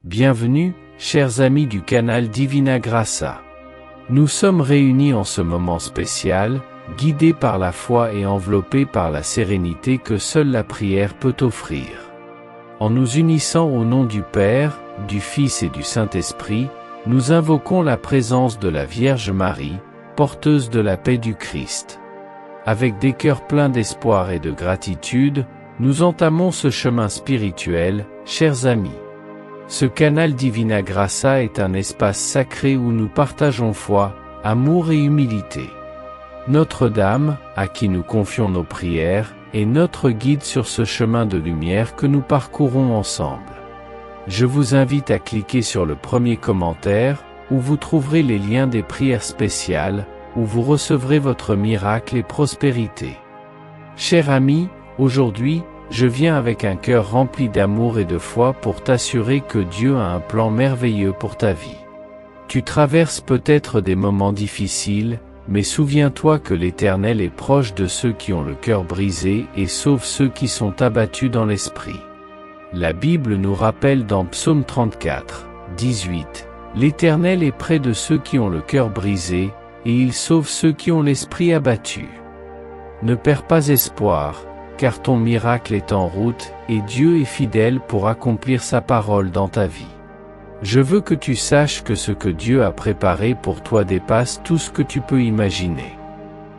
Bienvenue, chers amis du canal Divina Graça. Nous sommes réunis en ce moment spécial, guidés par la foi et enveloppés par la sérénité que seule la prière peut offrir. En nous unissant au nom du Père, du Fils et du Saint-Esprit, nous invoquons la présence de la Vierge Marie, porteuse de la paix du Christ. Avec des cœurs pleins d'espoir et de gratitude, nous entamons ce chemin spirituel, chers amis. Ce canal Divina Graça est un espace sacré où nous partageons foi, amour et humilité. Notre-Dame, à qui nous confions nos prières, est notre guide sur ce chemin de lumière que nous parcourons ensemble. Je vous invite à cliquer sur le premier commentaire, où vous trouverez les liens des prières spéciales, où vous recevrez votre miracle et prospérité. Cher ami, aujourd'hui, je viens avec un cœur rempli d'amour et de foi pour t'assurer que Dieu a un plan merveilleux pour ta vie. Tu traverses peut-être des moments difficiles, mais souviens-toi que l'Éternel est proche de ceux qui ont le cœur brisé et sauve ceux qui sont abattus dans l'esprit. La Bible nous rappelle dans Psaume 34, 18, « L'Éternel est près de ceux qui ont le cœur brisé, et il sauve ceux qui ont l'esprit abattu. » Ne perds pas espoir, car ton miracle est en route, et Dieu est fidèle pour accomplir sa parole dans ta vie. Je veux que tu saches que ce que Dieu a préparé pour toi dépasse tout ce que tu peux imaginer.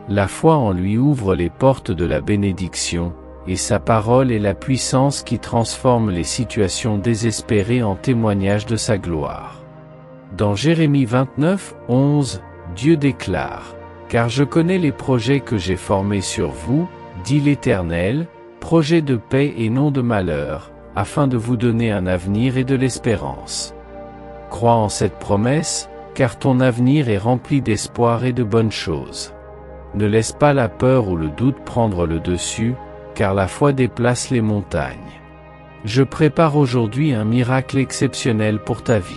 La foi en lui ouvre les portes de la bénédiction, et sa parole est la puissance qui transforme les situations désespérées en témoignage de sa gloire. Dans Jérémie 29, 11, Dieu déclare, « Car je connais les projets que j'ai formés sur vous, dit l'Éternel, projet de paix et non de malheur, afin de vous donner un avenir et de l'espérance. » Crois en cette promesse, car ton avenir est rempli d'espoir et de bonnes choses. Ne laisse pas la peur ou le doute prendre le dessus, car la foi déplace les montagnes. Je prépare aujourd'hui un miracle exceptionnel pour ta vie.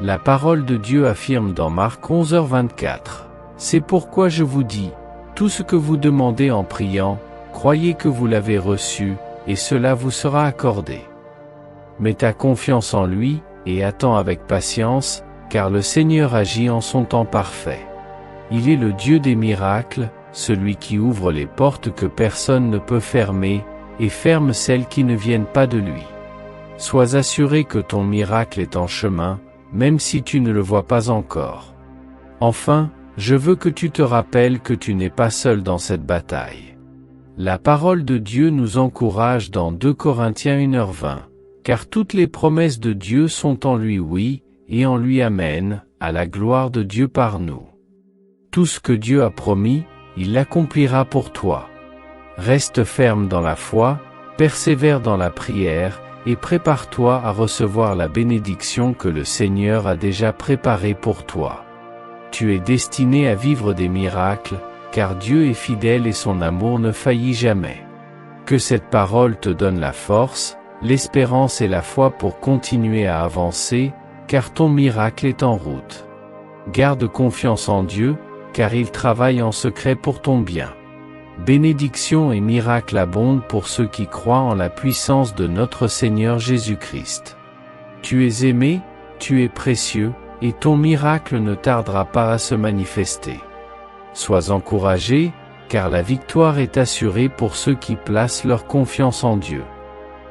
La parole de Dieu affirme dans Marc 11h24, « C'est pourquoi je vous dis, tout ce que vous demandez en priant, croyez que vous l'avez reçu, et cela vous sera accordé. » Mets ta confiance en lui, et attends avec patience, car le Seigneur agit en son temps parfait. Il est le Dieu des miracles, celui qui ouvre les portes que personne ne peut fermer, et ferme celles qui ne viennent pas de lui. Sois assuré que ton miracle est en chemin, même si tu ne le vois pas encore. Enfin, je veux que tu te rappelles que tu n'es pas seul dans cette bataille. La parole de Dieu nous encourage dans 2 Corinthiens 1h20, car toutes les promesses de Dieu sont en lui oui, et en lui amen, à la gloire de Dieu par nous. Tout ce que Dieu a promis, il l'accomplira pour toi. Reste ferme dans la foi, persévère dans la prière, et prépare-toi à recevoir la bénédiction que le Seigneur a déjà préparée pour toi. Tu es destiné à vivre des miracles, car Dieu est fidèle et son amour ne faillit jamais. Que cette parole te donne la force, l'espérance et la foi pour continuer à avancer, car ton miracle est en route. Garde confiance en Dieu, car il travaille en secret pour ton bien. Bénédiction et miracle abondent pour ceux qui croient en la puissance de notre Seigneur Jésus-Christ. Tu es aimé, tu es précieux, et ton miracle ne tardera pas à se manifester. Sois encouragé, car la victoire est assurée pour ceux qui placent leur confiance en Dieu.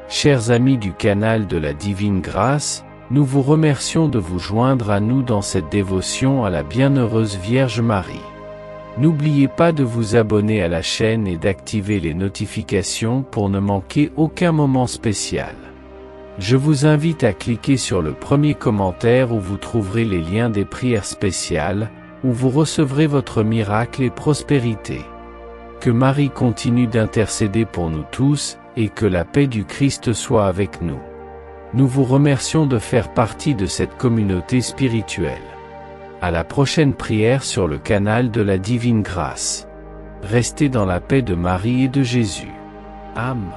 Chers amis du canal de la Divine Grâce, nous vous remercions de vous joindre à nous dans cette dévotion à la bienheureuse Vierge Marie. N'oubliez pas de vous abonner à la chaîne et d'activer les notifications pour ne manquer aucun moment spécial. Je vous invite à cliquer sur le premier commentaire où vous trouverez les liens des prières spéciales, où vous recevrez votre miracle et prospérité. Que Marie continue d'intercéder pour nous tous, et que la paix du Christ soit avec nous. Nous vous remercions de faire partie de cette communauté spirituelle. À la prochaine prière sur le canal de la Divine Grâce. Restez dans la paix de Marie et de Jésus. Amen.